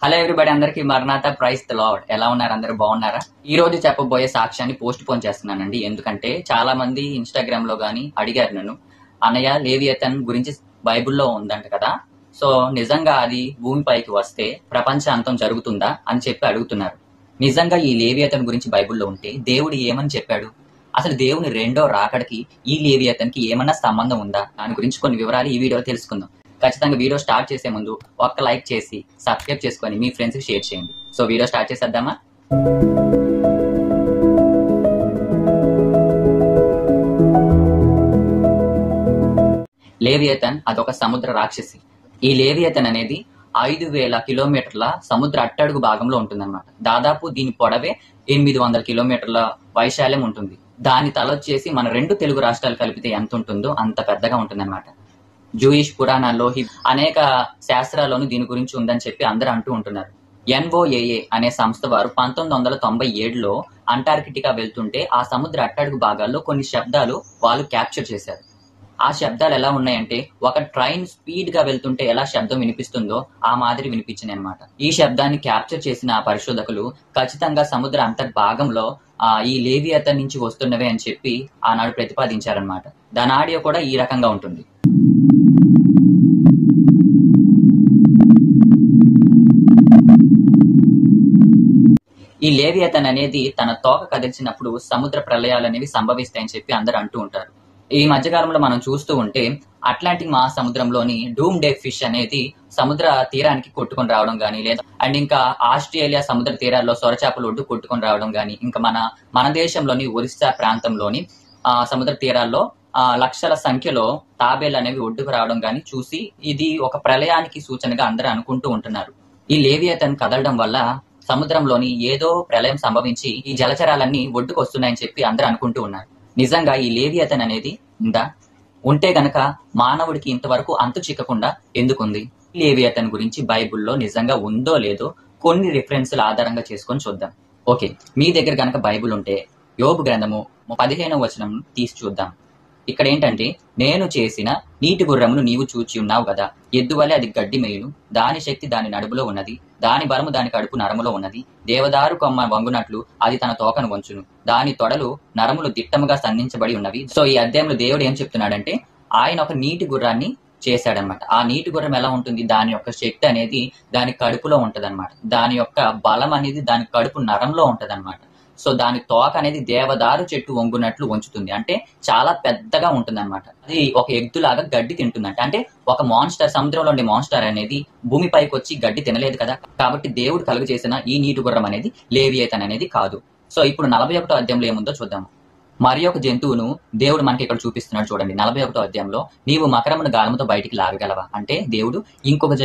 Hello everybody, అందరికి మరణాత praise the lord. ఎలా ఉన్నారు? అందరూ బాగున్నారా? ఈ రోజు చెప్పబోయే సాక్ష్యాన్ని పోస్ట్ పోన్ చేస్తున్నానండి. ఎందుకంటే చాలా మంది ఇన్స్టాగ్రామ్ లో గానీ అడిగారు నన్ను, అన్నయ్య లేవియతన్ గురించి బైబిల్లో ఉందంట కదా, సో నిజంగా అది భూమిపైకి వస్తే ప్రపంచ అంతం జరుగుతుందా అని చెప్పి అడుగుతున్నారు. నిజంగా ఈ లేవియతన్ గురించి బైబిల్లో ఉంటే దేవుడు ఏమని చెప్పాడు? అసలు దేవుని రెండో రాకడికి ఈ లేవియతన్కి ఏమన్నా సంబంధం ఉందా? దాని గురించి కొన్ని వివరాలు ఈ వీడియోలో తెలుసుకుందాం. ఖచ్చితంగా వీడియో స్టార్ట్ చేసే ముందు ఒక్క లైక్ చేసి సబ్స్క్రైబ్ చేసుకొని మీ ఫ్రెండ్స్ కి షేర్ చేయండి. సో వీడియో స్టార్ట్ చేసేద్దామా? లేవియతన్ అదొక సముద్ర రాక్షసి. ఈ లేవియతన్ అనేది 5,000 కిలోమీటర్ల సముద్ర అట్టడుగు భాగంలో ఉంటుందన్నమాట. దాదాపు దీని పొడవే 800 కిలోమీటర్ల వైశాల్యం ఉంటుంది. దాని తల వచ్చేసి మన 2 తెలుగు రాష్ట్రాలు కలిపితే ఎంత ఉంటుందో అంత పెద్దగా ఉంటుందన్నమాట. జూయిష్ పురాణాల్లో అనేక శాస్త్రాల్లోనూ దీని గురించి ఉందని చెప్పి అందరూ అంటూ ఉంటున్నారు. NOAA అనే సంస్థ వారు 1997లో అంటార్కిటికా వెళ్తుంటే ఆ సముద్ర అట్టడుగు భాగాల్లో కొన్ని శబ్దాలు వాళ్ళు క్యాప్చర్ చేశారు. ఆ శబ్దాలు ఎలా ఉన్నాయంటే, ఒక ట్రైన్ స్పీడ్ గా వెళ్తుంటే ఎలా శబ్దం వినిపిస్తుందో ఆ మాదిరి వినిపించింది అనమాట. ఈ శబ్దాన్ని క్యాప్చర్ చేసిన ఆ పరిశోధకులు ఖచ్చితంగా సముద్ర అంతర్భాగంలో ఈ లేవియతన్ నుంచి వస్తున్నవే అని చెప్పి ఆనాడు ప్రతిపాదించారనమాట. దాని ఆడియో కూడా ఈ రకంగా ఉంటుంది. ఈ లేవియతన్ అనేది తన తోక కదిల్చినప్పుడు సముద్ర ప్రళయాలు అనేవి సంభవిస్తాయని చెప్పి అందరూ అంటూ ఉంటారు. ఈ మధ్యకాలంలో మనం చూస్తూ ఉంటే అట్లాంటిక్ మహాసముద్రంలోని డూమ్ డే ఫిష్ అనేది సముద్ర తీరానికి కొట్టుకొని రావడం గానీ, లేదా అండ్ ఇంకా ఆస్ట్రేలియా సముద్ర తీరాల్లో సొరచాపలు ఒడ్డు కొట్టుకొని రావడం గానీ, ఇంకా మన దేశంలోని ఒరిస్సా ప్రాంతంలోని సముద్ర తీరాల్లో లక్షల సంఖ్యలో తాబేలు అనేవి ఒడ్డుకు రావడం గానీ చూసి ఇది ఒక ప్రళయానికి సూచనగా అందరూ అనుకుంటూ ఉంటున్నారు. ఈ లేవియతన్ కదలడం వల్ల సముద్రంలోని ఏదో ప్రళయం సంభవించి ఈ జలచరాలన్నీ ఒడ్డుకు వస్తున్నాయని చెప్పి అందరూ అనుకుంటూ ఉన్నారు. నిజంగా ఈ లేవియతన్ అనేది ఉందా? ఉంటే గనక మానవుడికి ఇంతవరకు అంతు చిక్కకుండా ఎందుకుంది? లేవియతన్ గురించి బైబిల్లో నిజంగా ఉందో లేదో కొన్ని రిఫరెన్స్ల ఆధారంగా చేసుకొని చూద్దాం. ఓకే, మీ దగ్గర గనక బైబిల్ ఉంటే యోబు గ్రంథము 15వ వచనం తీసి చూద్దాం. ఇక్కడ ఏంటంటే, నేను చేసిన నీటి గుర్రమును నీవు చూచి ఉన్నావు కదా, ఎద్దువలే అది గడ్డి మేయును, దాని శక్తి దాని నడుములో ఉన్నది, దాని బలము దాని కడుపు నరములో ఉన్నది, దేవదారు కొమ్మ వంగునట్లు అది తన తోకను వంచును, దాని తొడలు నరములు దిట్టముగా సంధించబడి ఉన్నవి. సో ఈ అధ్యాయంలో దేవుడు ఏం చెప్తున్నాడంటే, ఆయన ఒక నీటి గుర్రాన్ని చేశాడనమాట. ఆ నీటి గుర్రం ఎలా ఉంటుంది? దాని యొక్క శక్తి అనేది దాని కడుపులో ఉంటదన్నమాట. దాని యొక్క బలం అనేది దాని కడుపు నరంలో ఉంటదన్నమాట. సో దాని తోక అనేది దేవదారు చెట్టు వంగునట్లు వంచుతుంది. అంటే చాలా పెద్దగా ఉంటుంది అనమాట. అది ఒక ఎద్దులాగా గడ్డి తింటుందంట. అంటే ఒక మాన్స్టర్, సముద్రంలో ఉండే మాన్స్టర్ అనేది భూమిపైకి వచ్చి గడ్డి తినలేదు కదా, కాబట్టి దేవుడు కలుగు చేసిన ఈ నీటి గుర్రం అనేది లేవియతన్ అనేది కాదు. సో ఇప్పుడు 41వ అధ్యాయంలో ఏముందో చూద్దాము. మరి ఒక జంతువును దేవుడు మనకి ఇక్కడ చూపిస్తున్నాడు చూడండి. 41వ అధ్యాయంలో, నీవు మకరమును గాలముతో బయటికి లాగగలవా? అంటే దేవుడు ఇంకొక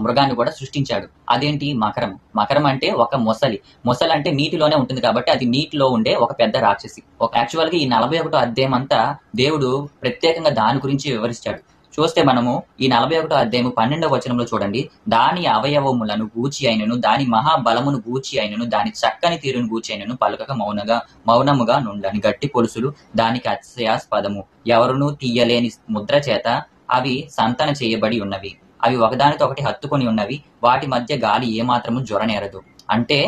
మృగాన్ని కూడా సృష్టించాడు. అదేంటి? మకరం. మకరం అంటే ఒక మొసలి. మొసలి అంటే నీటిలోనే ఉంటుంది కాబట్టి అది నీటిలో ఉండే ఒక పెద్ద రాక్షసి. యాక్చువల్ గా ఈ 41వ అధ్యాయం అంతా దేవుడు ప్రత్యేకంగా దాని గురించి వివరిస్తాడు. చూస్తే మనము ఈ 41వ అధ్యాయము 12వ వచనంలో చూడండి. దాని అవయవములను గూచి అయినను, దాని మహాబలమును గూచి అయినను, దాని చక్కని తీరును గూచి అయినను పలుకక మౌనముగా నుండని గట్టి పొలుసులు దానికి అతిశయాస్పదము, ఎవరునూ తీయలేని ముద్ర చేత అవి సంతన చేయబడి ఉన్నవి, అవి ఒకదానితో ఒకటి హత్తుకొని ఉన్నవి, వాటి మధ్య గాలి ఏమాత్రము జ్వరనేరదు. అంటే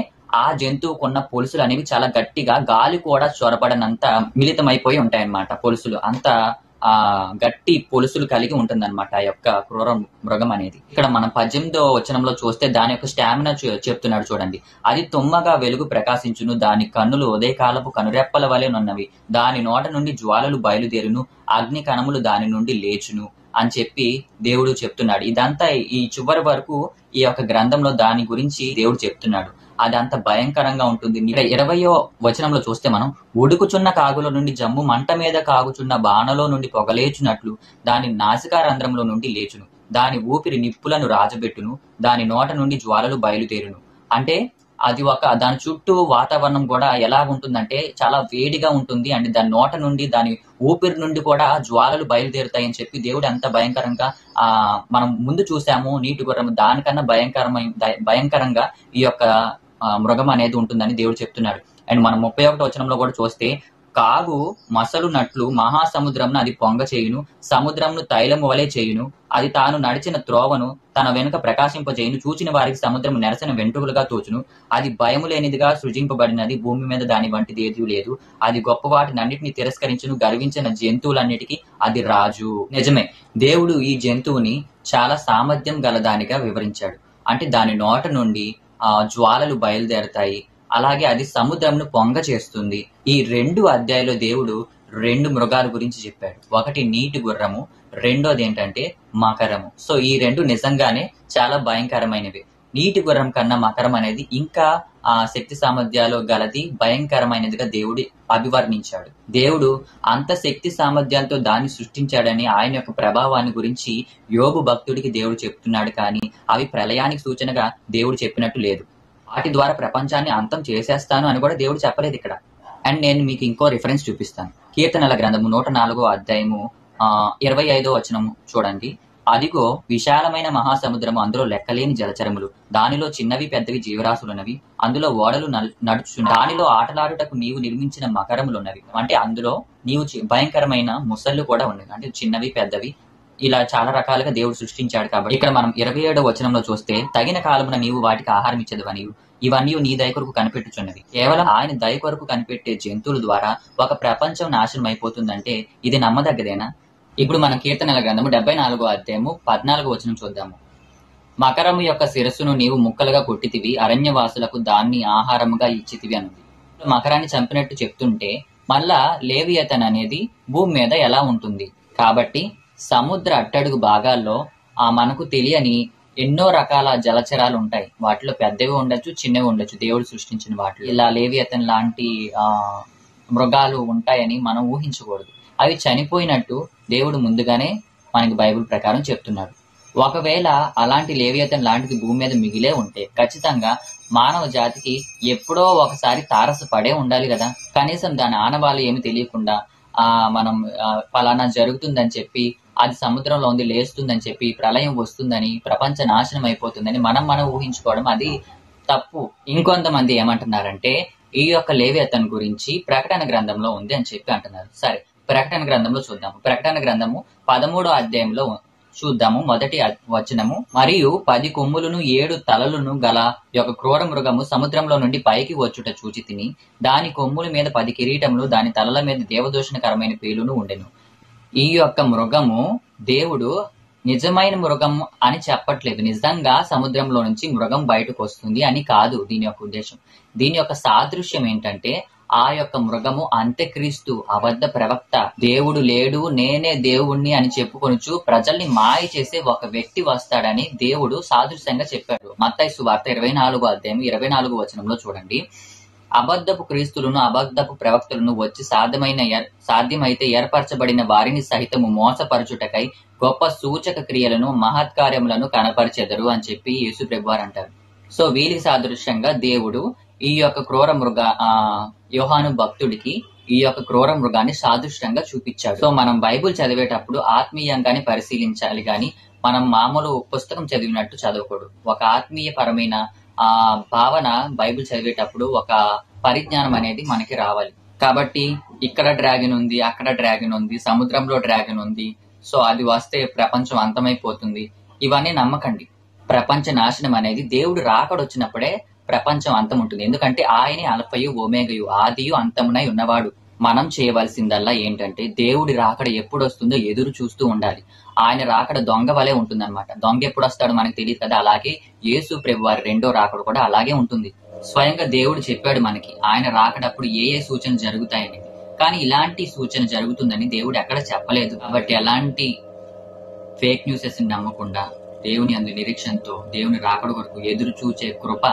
ఆ జంతువుకున్న పొలుసులు అనేవి చాలా గట్టిగా, గాలి కూడా చొరబడనంత మిళితమైపోయి ఉంటాయన్నమాట. పొలుసులు అంత గట్టి పొలుసులు కలిగి ఉంటుందన్నమాట ఆ యొక్క క్రూర మృగం అనేది. ఇక్కడ మనం 18వ వచనంలో చూస్తే దాని యొక్క స్టామినా చెప్తున్నాడు చూడండి. అది తుమ్మగా వెలుగు ప్రకాశించును, దాని కన్నులు ఉదయకాలపు కనురెప్పల వలె నున్నవి, దాని నోట నుండి జ్వాలలు బయలుదేరును, అగ్ని కణములు దాని నుండి లేచును అని చెప్పి దేవుడు చెప్తున్నాడు. ఇదంతా ఈ చివరి వరకు ఈ యొక్క గ్రంథంలో దాని గురించి దేవుడు చెప్తున్నాడు. అది అంత భయంకరంగా ఉంటుంది. 20వ వచనంలో చూస్తే మనం, ఉడుకుచున్న కాగుల నుండి జమ్ము మంట మీద కాగుచున్న బాణలో నుండి పొగలేచునట్లు దాని నాసికా రంధ్రంలో నుండి లేచును, దాని ఊపిరి నిప్పులను రాజబెట్టును, దాని నోట నుండి జ్వాలలు బయలుదేరును. అంటే అది దాని చుట్టూ వాతావరణం కూడా ఎలా ఉంటుందంటే చాలా వేడిగా ఉంటుంది. అండ్ దాని నోట నుండి, దాని ఊపిరి నుండి కూడా జ్వాలలు బయలుదేరుతాయని చెప్పి దేవుడు ఎంత భయంకరంగా మనం ముందు చూసాము నీటి గుర్రం, దానికన్నా భయంకరంగా ఈ యొక్క మృగం అనేది ఉంటుందని దేవుడు చెప్తున్నాడు. అండ్ మనం 31వ వచనంలో కూడా చూస్తే, కాగు మసలునట్లు మహాసముద్రంను అది పొంగ చేయును, సముద్రంను తైలము వలె చేయును. అది తాను నడిచిన త్రోవను తన వెనుక ప్రకాశింపజేయును. చూచిన వారికి సముద్రము నెరసిన వెంట్రుకలుగా తోచును. అది భయము లేనిదిగా సృజింపబడినది, భూమి మీద దాని వంటిది ఏదీ లేదు. అది గొప్ప వాటినన్నిటిని తిరస్కరించును, గర్వించిన జంతువులన్నిటికీ అది రాజు. నిజమే, దేవుడు ఈ జంతువుని చాలా సామర్థ్యం గలదానిగా వివరించాడు. అంటే దాని నోట నుండి జ్వాలలు బయలుదేరతాయి, అలాగే అది సముద్రంను పొంగ చేస్తుంది. ఈ 2 అధ్యాయంలో దేవుడు 2 మృగాల గురించి చెప్పాడు. ఒకటి నీటి గుర్రము, రెండోది ఏంటంటే మకరము. సో ఈ 2 నిజంగానే చాలా భయంకరమైనవి. నీటి గుర్రం కన్నా మకరం అనేది ఇంకా శక్తి సామర్థ్యాలు గలది, భయంకరమైనదిగా దేవుడు అభివర్ణించాడు. దేవుడు అంత శక్తి సామర్థ్యాలతో దాన్ని సృష్టించాడని, ఆయన యొక్క ప్రభావాన్ని గురించి యోబు భక్తుడికి దేవుడు చెప్తున్నాడు. కానీ అవి ప్రళయానికి సూచనగా దేవుడు చెప్పినట్టు లేదు. వాటి ద్వారా ప్రపంచాన్ని అంతం చేసేస్తాను అని కూడా దేవుడు చెప్పలేదు ఇక్కడ. అండ్ నేను మీకు ఇంకో రిఫరెన్స్ చూపిస్తాను. కీర్తనల గ్రంథము 104వ అధ్యాయము 25వ వచనము చూడండి. అదిగో విశాలమైన మహాసముద్రము, అందులో లెక్కలేని జలచరములు, దానిలో చిన్నవి పెద్దవి జీవరాశులున్నవి, అందులో ఓడలు నడుచును, దానిలో ఆటలాడుటకు నీవు నిర్మించిన మకరములున్నవి. అంటే అందులో నీవు భయంకరమైన ముసళ్ళు కూడా ఉన్నవి, అంటే చిన్నవి పెద్దవి, ఇలా చాలా రకాలుగా దేవుడు సృష్టించాడు. కాబట్టి ఇక్కడ మనం 27వ వచనంలో చూస్తే, తగిన కాలమున నీవు వాటికి ఆహారం ఇచ్చేదవని, ఇవన్నీ నీ దయ కొరకు కనిపెట్టుచున్నవి. కేవలం ఆయన దయ కొరకు కనిపెట్టే జంతువుల ద్వారా ఒక ప్రపంచం నాశనం అయిపోతుందంటే ఇది నమ్మదగ్గదేనా? ఇప్పుడు మన కీర్తనల గ్రంథము 74వ అధ్యాయము 14వ వచనం చూద్దాము. మకరము యొక్క శిరస్సును నీవు ముక్కలుగా కొట్టితివి, అరణ్యవాసులకు దాన్ని ఆహారముగా ఇచ్చితివి అన్నది. మకరాన్ని చంపినట్టు చెప్తుంటే మళ్ళా లేవియతన్ అనేది భూమి మీద ఎలా ఉంటుంది? కాబట్టి సముద్ర అట్టడుగు భాగాల్లో మనకు తెలియని ఎన్నో రకాల జలచరాలు ఉంటాయి. వాటిలో పెద్దవి ఉండొచ్చు, చిన్నవి ఉండొచ్చు, దేవుడు సృష్టించిన వాటిలో. ఇలా లేవియతన్ లాంటి మృగాలు ఉంటాయని మనం ఊహించకూడదు. అవి చనిపోయినట్టు దేవుడు ముందుగానే మనకి బైబిల్ ప్రకారం చెప్తున్నాడు. ఒకవేళ అలాంటి లేవియతన్ లాంటిది భూమి మీద మిగిలే ఉంటే ఖచ్చితంగా మానవ జాతికి ఎప్పుడో ఒకసారి తారసపడే ఉండాలి కదా. కనీసం దాని ఆనవాళ్ళు ఏమి తెలియకుండా మనం ఫలానా జరుగుతుందని చెప్పి, అది సముద్రంలో ఉంది లేస్తుందని చెప్పి, ప్రళయం వస్తుందని, ప్రపంచ నాశనం అయిపోతుందని మనం ఊహించుకోవడం అది తప్పు. ఇంకొంతమంది ఏమంటున్నారంటే ఈ యొక్క లేవియతన్ గురించి ప్రకటన గ్రంథంలో ఉంది అని చెప్పి అంటున్నారు. సరే, ప్రకటన గ్రంథంలో చూద్దాము. ప్రకటన గ్రంథము 13వ అధ్యాయంలో చూద్దాము. మొదటి వచనము. మరియు 10 కొమ్ములను 7 తలలను గల యొక్క క్రూర మృగము సముద్రంలో నుండి పైకి వచ్చుట చూచి తిని, దాని కొమ్ముల మీద 10 కిరీటములు, దాని తలల మీద దేవదూషణకరమైన పేలును ఉండెను. ఈ యొక్క మృగము దేవుడు నిజమైన మృగం అని చెప్పట్లేదు. నిజంగా సముద్రంలో నుంచి మృగం బయటకు వస్తుంది అని కాదు దీని యొక్క ఉద్దేశం. దీని యొక్క సాదృశ్యం ఏంటంటే ఆ యొక్క మృగము అంత్యక్రీస్తు, అబద్ధ ప్రవక్త, దేవుడు లేడు నేనే దేవుణ్ణి అని చెప్పుకొనుచు ప్రజల్ని మాయ చేసే ఒక వ్యక్తి వస్తాడని దేవుడు సాదృశ్యంగా చెప్పాడు. మత్తయి సువార్త 24వ అధ్యాయం 24వ వచనంలో చూడండి. అబద్ధపు క్రీస్తులను, అబద్ధపు ప్రవక్తలను వచ్చి సాధ్యమైతే ఏర్పరచబడిన వారిని సహితము మోసపరచుటకై గొప్ప సూచక క్రియలను, మహత్కార్యములను కనపరిచెదరు అని చెప్పి యేసు ప్రభువారు అంటారు. సో వీరికి సాదృశ్యంగా దేవుడు ఈ యొక్క క్రూర మృగ యోహాను భక్తుడికి ఈ యొక్క క్రూర మృగాన్ని సాదృశ్యంగా చూపించాడు. సో మనం బైబుల్ చదివేటప్పుడు ఆత్మీయంగానే పరిశీలించాలి, కానీ మనం మామూలు పుస్తకం చదివినట్టు చదవకూడదు. ఒక ఆత్మీయ పరమైన భావన బైబిల్ చదివేటప్పుడు, ఒక పరిజ్ఞానం అనేది మనకి రావాలి. కాబట్టి ఇక్కడ డ్రాగన్ ఉంది, అక్కడ డ్రాగన్ ఉంది, సముద్రంలో డ్రాగన్ ఉంది, సో అది వస్తే ప్రపంచం అంతమైపోతుంది, ఇవన్నీ నమ్మకండి. ప్రపంచ నాశనం అనేది దేవుడు రాకడొచ్చినప్పుడే ప్రపంచం అంతం ఉంటుంది. ఎందుకంటే ఆయనే అల్ఫయు ఓమేగయు, ఆదియు అంతమునై ఉన్నవాడు. మనం చేయవలసిందల్లా ఏంటంటే దేవుడి రాకడ ఎప్పుడు వస్తుందో ఎదురు చూస్తూ ఉండాలి. ఆయన రాకడ దొంగ వలె ఉంటుందన్నమాట. దొంగ ఎప్పుడు వస్తాడో మనకు తెలియదు కదా. అలాగే యేసు ప్రభువారి రెండో రాకడ కూడా అలాగే ఉంటుంది. స్వయంగా దేవుడు చెప్పాడు మనకి ఆయన రాకడప్పుడు ఏ సూచన జరుగుతాయని. కానీ ఇలాంటి సూచన జరుగుతుందని దేవుడు ఎక్కడ చెప్పలేదు. కాబట్టి అలాంటి ఫేక్ న్యూసెస్ నమ్మకుండా దేవుని అందు నిరీక్షణతో దేవుని రాకడ కొరకు ఎదురు చూచే కృప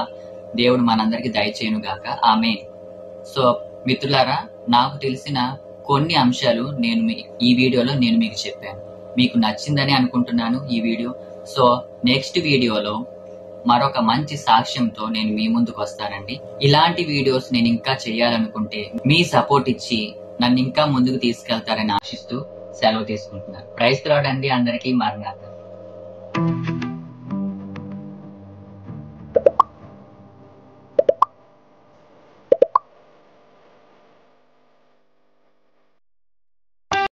దేవుడు మనందరికి దయచేయును గాక. ఆమేన్. సో మిత్రులారా, నాకు తెలిసిన కొన్ని అంశాలు ఈ వీడియోలో నేను మీకు చెప్పాను. మీకు నచ్చిందని అనుకుంటున్నాను ఈ వీడియో. సో నెక్స్ట్ వీడియోలో మరొక మంచి సాక్ష్యంతో నేను మీ ముందుకు వస్తానండి. ఇలాంటి వీడియోస్ నేను ఇంకా చేయాలనుకుంటే మీ సపోర్ట్ ఇచ్చి నన్ను ఇంకా ముందుకు తీసుకెళ్తారని ఆశిస్తూ సెలవు తీసుకుంటున్నాను. ప్రైజ్ ది లార్డ్ అండి. అందరికీ మరణాత.